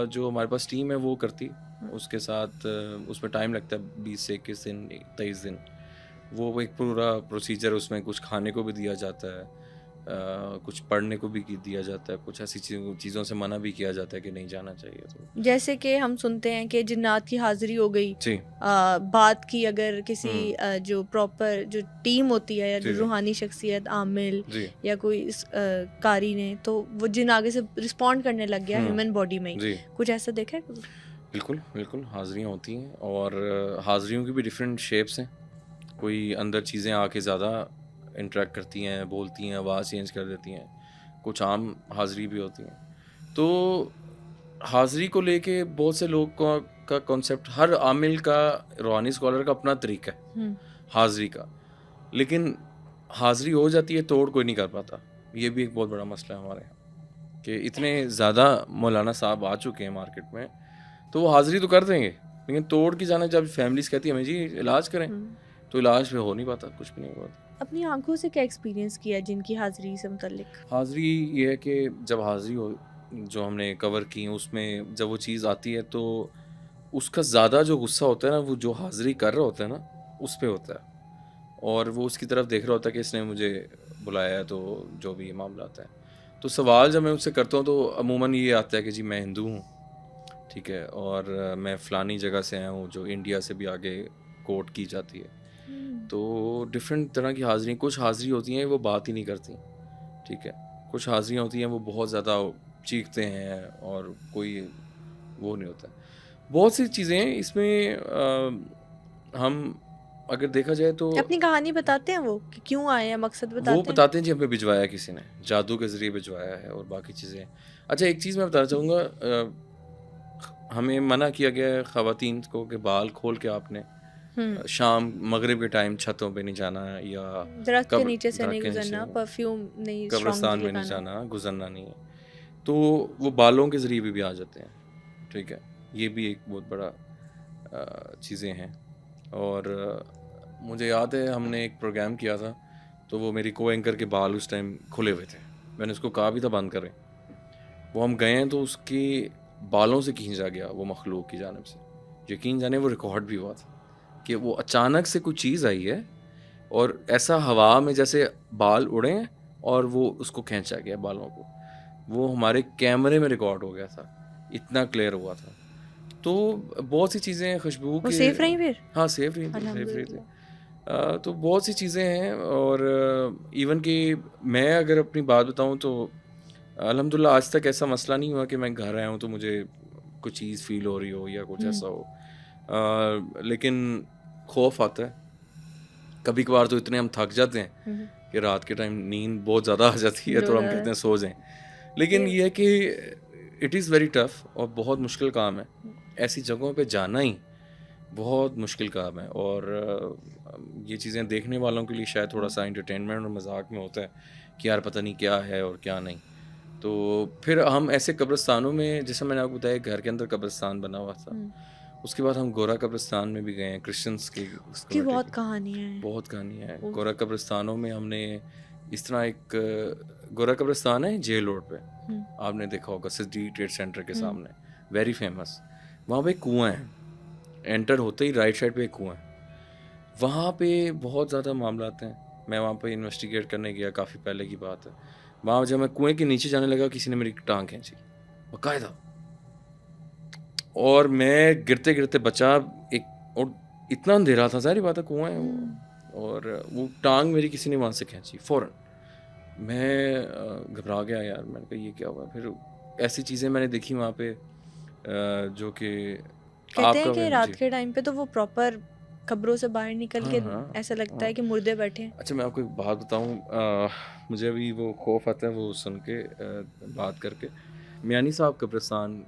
जो हमारे पास टीम है वो करती है। हुँ, उसके साथ उसमें टाइम लगता है 20 से 21 दिन, 23 दिन। वो एक पूरा प्रोसीजर, उसमें कुछ खाने को भी दिया जाता है, कुछ पढ़ने को भी दिया जाता है, कुछ ऐसी चीज़ों से मना भी किया जाता है कि नहीं जाना चाहिए। तो जैसे कि हम सुनते हैं कि जिन्नात की हाज़िरी हो गई। जी। बात की अगर किसी हुँ। जो प्रॉपर जो टीम होती है या जी, जो जी। रूहानी शख्सियत आमिल जी। या कोई कारी ने, तो वो जिन आगे से रिस्पॉन्ड करने लग गया हुँ। ह्यूमन बॉडी में ही, जी। कुछ ऐसा देखा है कभी? बिल्कुल, बिल्कुल, हाज़िरियाँ होती हैं और हाज़िरियों की भी डिफ़रेंट शेप्स हैं। कोई अंदर चीज़ें आके ज़्यादा इंटरैक्ट करती हैं, बोलती हैं, आवाज़ चेंज कर देती हैं। कुछ आम हाज़िरी भी होती हैं। तो हाज़िरी को लेके बहुत से लोग का कॉन्सेप्ट, हर आमिल का, रूहानी स्कॉलर का अपना तरीका है हुँ, हाज़िरी का। लेकिन हाज़िरी हो जाती है, तोड़ कोई नहीं कर पाता। ये भी एक बहुत बड़ा मसला है हमारे यहाँ, कि इतने ज़्यादा मौलाना साहब आ चुके हैं मार्केट में, तो वो हाज़िरी तो कर देंगे, लेकिन तोड़ के जाना, जब फैमिलीज़ कहती है हमें जी इलाज करें, हुँ। तो इलाज फिर हो नहीं पाता, कुछ भी नहीं होता। अपनी आँखों से क्या एक्सपीरियंस किया जिनकी हाज़िरी से मुतल्लिक? हाज़िरी ये है कि जब हाज़िरी हो, जो हमने कवर की हैं, उसमें जब वो चीज़ आती है, तो उसका ज़्यादा जो गुस्सा होता है ना, वो जो हाज़िरी कर रहा होता है ना, उस पे होता है। और वो उसकी तरफ देख रहा होता है कि इसने मुझे बुलाया है, तो जो भी मामला आता है। तो सवाल जब मैं उससे करता हूँ, तो अमूमन ये आता है कि जी मैं हिंदू हूँ, ठीक है? और मैं फ़लानी जगह से आया हूँ, जो इंडिया से भी आगे कोट की जाती है। हुँ, तो डिफ़रेंट तरह की हाज़िरी, कुछ हाज़िरी होती हैं वो बात ही नहीं करती, ठीक है? कुछ हाज़िरियाँ होती हैं वो बहुत ज़्यादा चीखते हैं और कोई वो नहीं होता है। बहुत सी चीज़ें हैं इसमें, हम अगर देखा जाए तो अपनी कहानी बताते हैं वो कि क्यों आए हैं, मकसद वो बताते हैं? बताते हैं जी हमें भिजवाया किसी ने, जादू के ज़रिए भिजवाया है और बाकी चीज़ें। अच्छा, एक चीज़ मैं बताना चाहूँगा, हमें मना किया गया है ख़वातीन को कि बाल खोल के आपने शाम मगरिब के टाइम छतों पे नहीं जाना, या दरख्त के नीचे से नहीं दरख्त के गुजरना, नीचे, परफ्यूम नहीं, स्ट्रॉन्ग कब्रिस्तान नहीं में नहीं लगाना। जाना, गुजरना नहीं है। तो वो बालों के ज़रिए भी आ जाते हैं, ठीक है। ये भी एक बहुत बड़ा चीज़ें हैं। और मुझे याद है हमने एक प्रोग्राम किया था, तो वो मेरी को एंकर के बाल उस टाइम खुले हुए थे, मैंने उसको कहा भी था बंद करें। वो हम गए हैं तो उसके बालों से खींचा गया वो मखलूक की जानिब से, यकीन जाने वो रिकॉर्ड भी हुआ था कि वो अचानक से कुछ चीज़ आई है और ऐसा हवा में जैसे बाल उड़े हैं और वो उसको खींचा गया बालों को। वो हमारे कैमरे में रिकॉर्ड हो गया था, इतना क्लियर हुआ था। तो बहुत सी चीज़ें खुशबू वो के, सेफ रही फिर? हाँ सेफ रही थी, सेफ रही थी। अल्हम्दुलिल्लाह। तो बहुत सी चीज़ें हैं। और इवन कि मैं अगर अपनी बात बताऊं तो अल्हम्दुलिल्लाह आज तक ऐसा मसला नहीं हुआ कि मैं घर आया हूँ तो मुझे कुछ चीज़ फील हो रही हो या कुछ ऐसा हो। लेकिन खौफ आता है कभी कभार, तो इतने हम थक जाते हैं कि रात के टाइम नींद बहुत ज़्यादा आ जाती है, तो हम कहते हैं सो जाएं। लेकिन ये है कि इट इज़ वेरी टफ और बहुत मुश्किल काम है। ऐसी जगहों पे जाना ही बहुत मुश्किल काम है। और ये चीज़ें देखने वालों के लिए शायद थोड़ा सा एंटरटेनमेंट और मजाक में होता है कि यार पता नहीं क्या है और क्या नहीं। तो फिर हम ऐसे कब्रिस्तानों में, जैसे मैंने आपको बताया घर के अंदर कब्रिस्तान बना हुआ था, उसके बाद हम गोरा कब्रिस्तान में भी गए हैं, क्रिश्चियंस की उसकी बहुत कहानियाँ हैं। बहुत कहानियाँ हैं। गोरा कब्रिस्तानों में हमने इस तरह एक गोरा कब्रिस्तान है जेल रोड पे, आपने देखा होगा सिटी ट्रेड सेंटर के सामने, वेरी फेमस। वहाँ पे एक कुआं है, एंटर होते ही राइट साइड पे एक कुआं है। वहाँ पे बहुत ज़्यादा मामलात हैं। मैं वहाँ पे इन्वेस्टिगेट करने गया, काफ़ी पहले की बात है। वहाँ जब मैं कुएं के नीचे जाने लगा, किसी ने मेरी टांग खींची बाकायदा, और मैं गिरते गिरते बचा। एक और इतना अंधेरा था, सारी बात है कुआं है वो, और वो टांग मेरी किसी ने वहाँ से खींची फ़ौरन। मैं घबरा गया यार, मैंने कहा ये क्या हुआ। फिर ऐसी चीज़ें मैंने देखी वहाँ पे जो कि कहते हैं आपका कि रात के टाइम पे तो वो प्रॉपर कब्रों से बाहर निकल के ऐसा लगता है कि मुर्दे बैठे हैं। अच्छा मैं आपको एक बात बताऊं, मुझे अभी वो खौफ आता है वो सुन के, बात करके। मियानी साहब कब्रिस्तान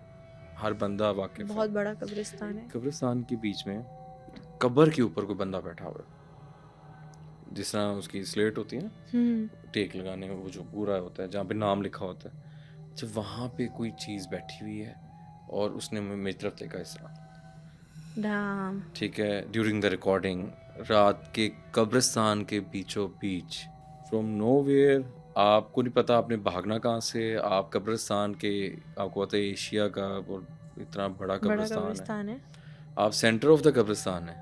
हर बंदा वाकिफ बहुत बड़ा कब्रिस्तान है। कब्रिस्तान के बीच में कब्र के ऊपर कोई बंदा बैठा हुआ है, जिस तरह उसकी स्लेट होती है ना टेक लगाने में, वो जो पूरा होता है जहाँ पे नाम लिखा होता है, अच्छा वहाँ पे कोई चीज़ बैठी हुई है और उसने मेरी तरफ देखा इस तरह, ठीक है, ड्यूरिंग द रिकॉर्डिंग, रात के कब्रिस्तान के बीचों बीच, फ्रॉम नोवेयर। आपको नहीं पता आपने भागना कहाँ से, आप कब्रिस्तान के, आपको पता है एशिया का और इतना बड़ा कब्रिस्तान है, आप सेंटर ऑफ द कब्रिस्तान है,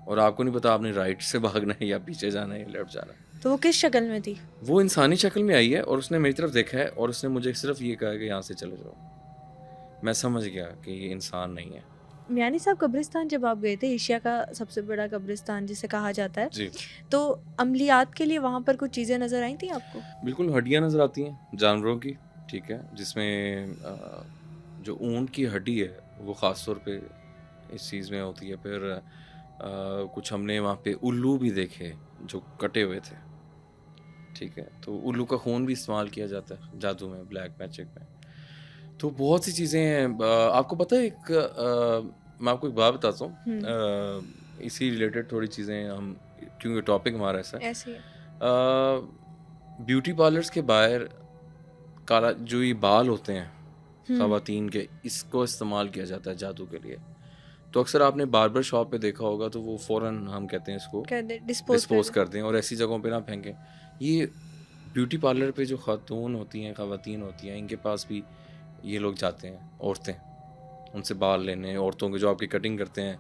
और आपको नहीं पता आपने राइट से भागना है या पीछे जाना है या लेफ्ट जाना है। तो वो किस शक्ल में थी? वो इंसानी शक्ल में आई है और उसने मेरी तरफ देखा है और उसने मुझे सिर्फ ये कहा कि यहाँ से चले जाओ। मैं समझ गया कि ये इंसान नहीं है। मियानी साहब कब्रिस्तान जब आप गए थे, एशिया का सबसे बड़ा कब्रिस्तान जिसे कहा जाता है जी, तो अमलियात के लिए वहाँ पर कुछ चीज़ें नज़र आई थी आपको? बिल्कुल, हड्डियाँ नज़र आती हैं जानवरों की, ठीक है, जिसमें जो ऊँट की हड्डी है वो ख़ास तौर पे इस चीज़ में होती है। फिर कुछ हमने वहाँ पे उल्लू भी देखे जो कटे हुए थे, ठीक है, तो उल्लू का खून भी इस्तेमाल किया जाता है जादू में, ब्लैक मैजिक में। तो बहुत सी चीज़ें हैं। आपको पता है मैं आपको एक बात बताता हूँ, इसी रिलेटेड थोड़ी चीज़ें हम, क्योंकि टॉपिक हमारा ऐसा है, ऐसे ही ब्यूटी पार्लर्स के बाहर काला जो ये बाल होते हैं ख़वातीन के, इसको इस्तेमाल किया जाता है जादू के लिए। तो अक्सर आपने बार्बर शॉप पे देखा होगा, तो वो फ़ौरन हम कहते हैं इसको डिस्पोज कर दें और ऐसी जगहों पे ना फेंकें। ये ब्यूटी पार्लर पे जो खातून होती हैं, ख़वातीन होती हैं, इनके पास भी ये लोग जाते हैं, औरतें, उनसे बाल लेने, औरतों के जो आपकी कटिंग करते हैं,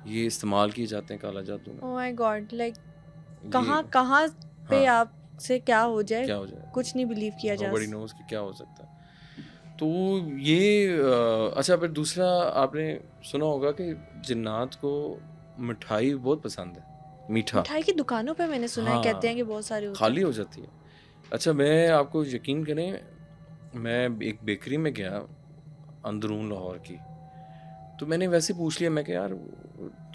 ये इस्तेमाल किए जाते हैं काला जादू में। ओह माय गॉड, लाइक कहाँ पे आपसे क्या हो जाए कुछ नहीं बिलीव किया जा सकता। नोबडी नोज़ कि क्या हो सकता है। तो ये अच्छा, फिर दूसरा आपने सुना होगा कि जिन्नात को मिठाई बहुत पसंद है, मिठाई की दुकानों पे मैंने सुना है, कहते हैं कि बहुत सारी खाली हो जाती है। अच्छा मैं आपको यकीन करें, मैं एक बेकरी में गया अंदरून लाहौर की, तो मैंने वैसे पूछ लिया, मैं कहा यार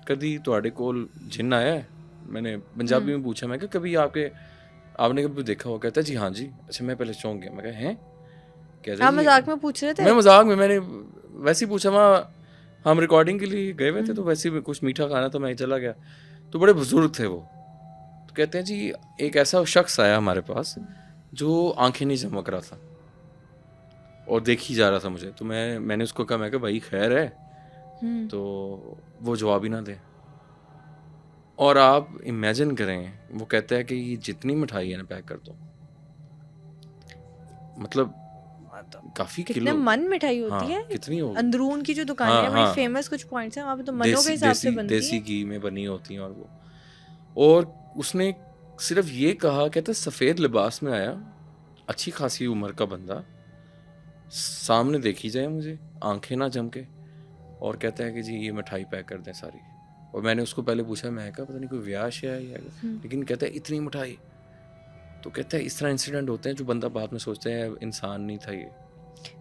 कभी ਤੁਹਾਡੇ ਕੋਲ जिन्न आया है, मैंने पंजाबी में पूछा, मैं कहा कभी आपने कभी देखा हो? कहता जी हाँ जी। अच्छा मैं पहले चौंक गया, मैं कहा हैं, आप मजाक में पूछ रहे थे? मैं मजाक में, मैंने वैसे ही पूछा, वहाँ हम रिकॉर्डिंग के लिए गए हुए थे, तो वैसे भी कुछ मीठा खाना था, मैं चला गया। तो बड़े बुजुर्ग थे वो, तो कहते हैं जी एक ऐसा शख्स आया हमारे पास जो आंखें नहीं चमक रहा था और देख ही जा रहा था मुझे। तो मैंने उसको कहा, मैं कहा भाई खैर है? तो वो जवाब ही ना दे। और आप इमेजिन करें, वो कहता है कि ये जितनी मिठाई है ना पैक कर दो, मतलब काफी कितने किलो। मन मिठाई होती हाँ, है। कितनी होगी। अंदरूल की जो दुकानें हाँ हैं, बड़ी हाँ, फेमस कुछ पॉइंट्स हैं वहाँ पे, तो मनों के देसी हिसाब से देसी बनती देसी है। घी में बनी होती हैं। और उसने सिर्फ ये कहा, कहता सफ़ेद लिबास में आया, अच्छी खासी उम्र का बंदा, सामने देखी जाए मुझे, आंखें ना चमके, और कहता है कि जी ये मिठाई पैक कर दें सारी। और मैंने उसको पहले पूछा, मैं कहा पता नहीं कोई व्यास है या, लेकिन कहता है इतनी मिठाई। तो कहता है इस तरह इंसिडेंट होते हैं जो बंदा बाद में सोचता है इंसान नहीं था ये।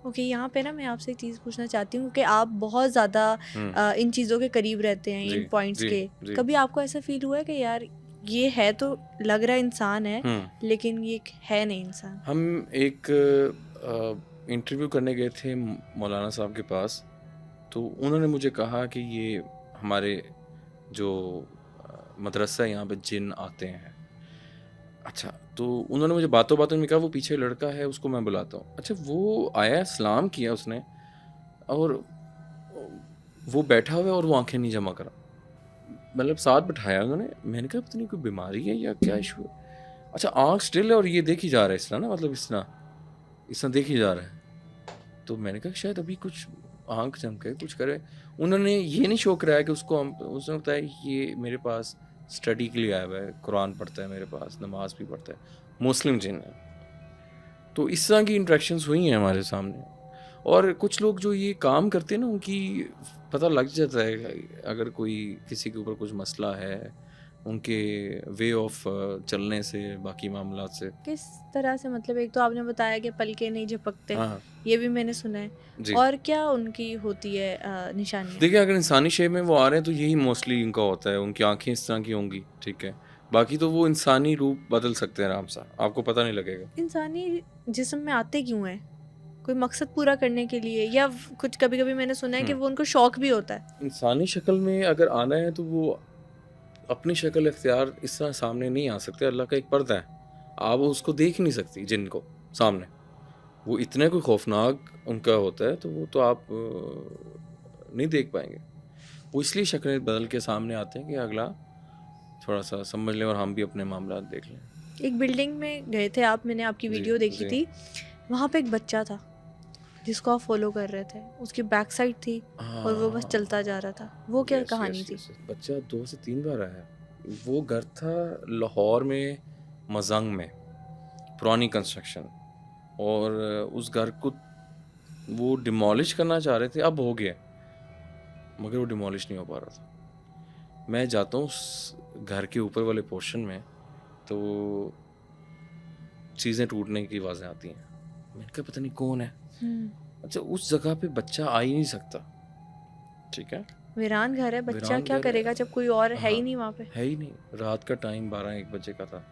ओके, यहाँ पे ना मैं आपसे एक चीज़ पूछना चाहती हूँ कि आप बहुत ज़्यादा इन चीज़ों के करीब रहते हैं, इन पॉइंट्स जी के। जी। कभी आपको ऐसा फील हुआ है कि यार ये है तो लग रहा है इंसान है, लेकिन ये है नहीं इंसान? हम एक इंटरव्यू करने गए थे मौलाना साहब के पास, तो उन्होंने मुझे कहा कि ये हमारे जो मदरसा है यहाँ पे जिन आते हैं। अच्छा, तो उन्होंने मुझे बातों बातों में कहा वो पीछे लड़का है उसको मैं बुलाता हूँ। अच्छा, वो आया, सलाम किया उसने, और वो बैठा हुआ है और वो आंखें नहीं जमा करा, मतलब साथ बिठाया उन्होंने। मैंने कहा पता नहीं कोई बीमारी है या क्या इशू है। अच्छा, आंख स्टिल है और ये देख ही जा रहा है इस तरह ना, मतलब इस तरह देख ही जा रहा है। तो मैंने कहा शायद अभी कुछ आंख चमके, कुछ करे। उन्होंने ये नहीं शो कराया कि उसने बताया ये मेरे पास स्टडी के लिए आया हुआ है, कुरान पढ़ता है मेरे पास, नमाज भी पढ़ता है, मुस्लिम जिन है। तो इस तरह की इंट्रैक्शंस हुई हैं हमारे सामने। और कुछ लोग जो ये काम करते हैं ना, उनकी पता लग जाता है अगर कोई किसी के ऊपर कुछ मसला है, उनके वे ऑफ चलने से, बाकी मामला से। किस तरह से? मतलब एक तो आपने बताया कि पलके नहीं झपकते, हाँ ये भी मैंने सुना है। जी। और क्या उनकी होती है निशानियाँ? देखिए, अगर इंसानी शेप में वो आ रहे हैं तो यही मोस्टली इनका होता है, उनकी आंखें इस तरह की होंगी, ठीक है। बाकी तो वो इंसानी रूप बदल सकते हैं आराम से, आपको पता नहीं लगेगा। इंसानी जिस्म में आते क्यों हैं? कोई मकसद पूरा करने के लिए, या कुछ कभी कभी मैंने सुना है कि वो उनको शौक भी होता है? इंसानी शक्ल में अगर आना है तो वो अपनी शक्ल इख्तियार इस तरह सामने नहीं आ सकते। अल्लाह का एक पर्दा है, आप उसको देख नहीं सकती जिनको सामने, वो इतने कोई खौफनाक उनका होता है, तो वो तो आप नहीं देख पाएंगे। वो इसलिए शक्लें बदल के सामने आते हैं कि अगला थोड़ा सा समझ लें और हम भी अपने मामला देख लें। एक बिल्डिंग में गए थे आप, मैंने आपकी वीडियो देखी थी, वहाँ पे एक बच्चा था जिसको आप फॉलो कर रहे थे, उसकी बैक साइड थी और वो बस चलता जा रहा था। वो क्या कहानी थी? बच्चा 2 से 3 बार आया। वो घर था लाहौर में, मजंग में, पुरानी कंस्ट्रक्शन, और उस घर को वो डिमोलिश करना चाह रहे थे, अब हो गया, मगर वो डिमोलिश नहीं हो पा रहा था। मैं जाता हूँ उस घर के ऊपर वाले पोर्शन में, तो चीज़ें टूटने की आवाज़ें आती हैं। मैंने कहा पता नहीं कौन है। अच्छा, उस जगह पे बच्चा आ ही नहीं सकता, ठीक है, वीरान घर है, बच्चा क्या करेगा जब कोई और है ही नहीं वहाँ पे? है ही नहीं। रात का टाइम 12-1 बजे का था।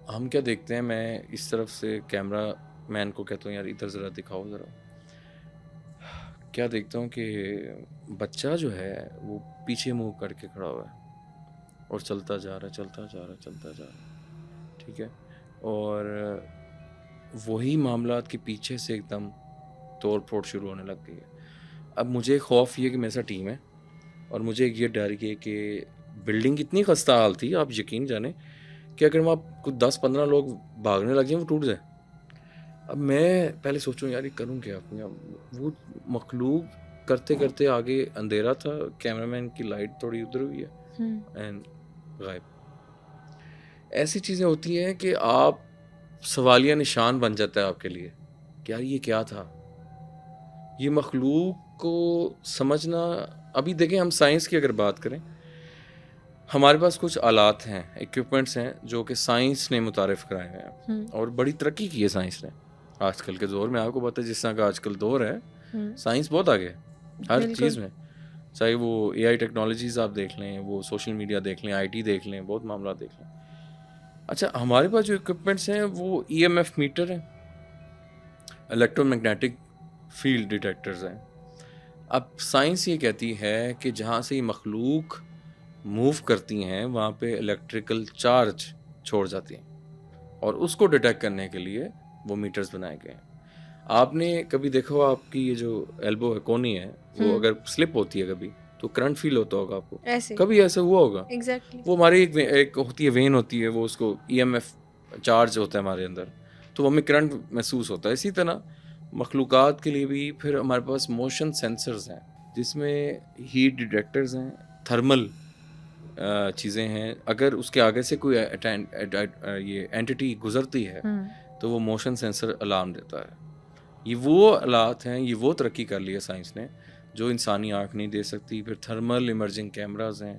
हम क्या देखते हैं, मैं इस तरफ से कैमरा मैन को कहता हूँ यार इधर ज़रा दिखाओ ज़रा। क्या देखता हूँ कि बच्चा जो है वो पीछे मुंह करके खड़ा हुआ है और चलता जा रहा है, चलता जा रहा है, चलता जा रहा है, ठीक है। और वही मामलात के पीछे से एकदम तोड़ फोड़ शुरू होने लग गई है। अब मुझे खौफ ये कि मेरे साथ टीम है, और मुझे ये डर ये कि बिल्डिंग इतनी खस्ता हाल थी, आप यकीन जाने कि अगर वहाँ कुछ 10-15 लोग भागने लग जाए वो टूट जाए। अब मैं पहले सोचूं यार ये करूँ क्या अपने। अब वो मखलूक करते करते आगे अंधेरा था, कैमरामैन की लाइट थोड़ी उधर हुई है एंड गायब। ऐसी चीज़ें होती हैं कि आप सवालिया निशान बन जाता है आपके लिए कि यार ये क्या था। ये मखलूक को समझना, अभी देखें हम साइंस की अगर बात करें, हमारे पास कुछ आलात हैं, इक्विपमेंट्स हैं जो कि साइंस ने मुतारिफ कराए हैं, और बड़ी तरक्की की है साइंस ने आजकल के दौर में। आपको पता है जिस तरह का आजकल दौर है, साइंस बहुत आगे है हर चीज़ में, चाहे वो AI टेक्नोलॉजीज़ आप देख लें, वो सोशल मीडिया देख लें, IT देख लें, बहुत मामला देख लें। अच्छा, हमारे पास जो इक्विपमेंट्स हैं वो EMF मीटर है, इलेक्ट्रोमैग्नेटिक फील्ड डिटेक्टर्स हैं। अब साइंस ये कहती है कि जहाँ से ये मखलूक मूव करती हैं वहाँ पे इलेक्ट्रिकल चार्ज छोड़ जाती हैं और उसको डिटेक्ट करने के लिए वो मीटर्स बनाए गए हैं। आपने कभी देखा हो आपकी ये जो एल्बो है, कोनी है, वो अगर स्लिप होती है कभी तो करंट फील होता होगा आपको, ऐसे कभी ऐसा हुआ होगा? एग्जैक्टली वो हमारी एक होती है वेन होती है, वो उसको ईएमएफ चार्ज होता है हमारे अंदर, तो हमें करंट महसूस होता है। इसी तरह मखलूक़ात के लिए भी फिर हमारे पास मोशन सेंसर्स हैं जिसमें हीट डिटेक्टर्स हैं, थर्मल चीज़ें हैं। अगर उसके आगे से कोई ये एंटिटी गुजरती है तो वो मोशन सेंसर अलार्म देता है। ये वो आलात हैं, ये वो तरक्की कर ली है साइंस ने जो इंसानी आँख नहीं दे सकती। फिर थर्मल इमर्जिंग कैमरास हैं,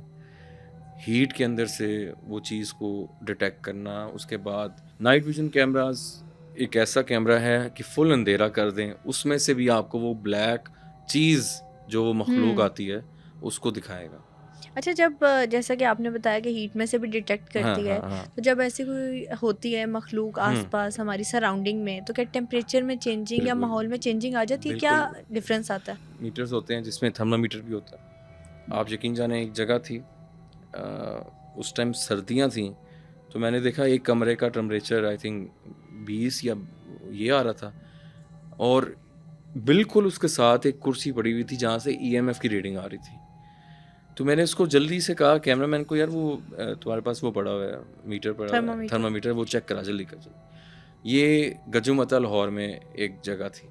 हीट के अंदर से वो चीज़ को डिटेक्ट करना। उसके बाद नाइट विजन कैमरास, एक ऐसा कैमरा है कि फुल अंधेरा कर दें, उसमें से भी आपको वो ब्लैक चीज़ जो वो मखलूक आती है उसको दिखाएगा। अच्छा, जब जैसा कि आपने बताया कि हीट में से भी डिटेक्ट करती है, तो जब ऐसी कोई होती है मखलूक आसपास हमारी सराउंडिंग में, तो क्या टेम्परेचर में चेंजिंग या माहौल में चेंजिंग आ जाती है? क्या डिफरेंस आता है? मीटर्स होते हैं जिसमें थर्मामीटर भी होता है। आप यकीन जाने, एक जगह थी उस टाइम सर्दियाँ थी, तो मैंने देखा एक कमरे का टेम्परेचर आई थिंक 20 या ये आ रहा था और बिल्कुल उसके साथ एक कुर्सी पड़ी हुई थी जहाँ से ईएमएफ की रीडिंग आ रही थी। तो मैंने उसको जल्दी से कहा कैमरामैन को, यार वो तुम्हारे पास वो पड़ा हुआ है, मीटर पड़ा हुआ है, थर्मामीटर, वो चेक करा जल्दी कर। ये गजुमता लाहौर में एक जगह थी।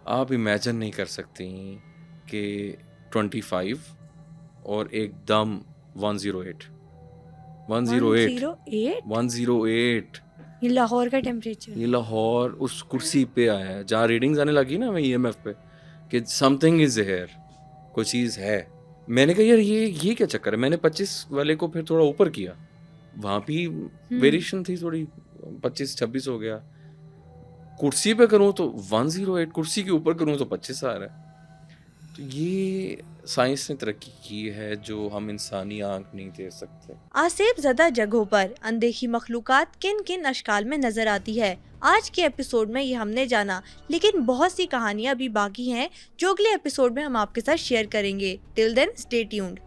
आप इमेजिन नहीं कर सकती कि 25 और एकदम 108 ये लाहौर का टेम्परेचर, ये लाहौर उस कुर्सी पे आया है जहाँ रीडिंग्स आने लगी ना ईएमएफ पे कि समथिंग इज हियर, कोई चीज़ है। मैंने कहा यार ये क्या चक्कर है। मैंने 25 वाले को फिर थोड़ा ऊपर किया, वहाँ भी वेरिएशन थी थोड़ी, 25-26 हो गया। कुर्सी पे करूँ तो 108, कुर्सी के ऊपर करूँ तो 25 आ रहा है। तो ये साइंस ने तरक्की की है जो हम इंसानी आंख नहीं दे सकते। आसेब ज़दा जगहों पर अनदेखी मखलूकात किन किन अशकाल में नजर आती है, आज के एपिसोड में ये हमने जाना, लेकिन बहुत सी कहानियां अभी बाकी हैं जो अगले एपिसोड में हम आपके साथ शेयर करेंगे। Till then stay tuned.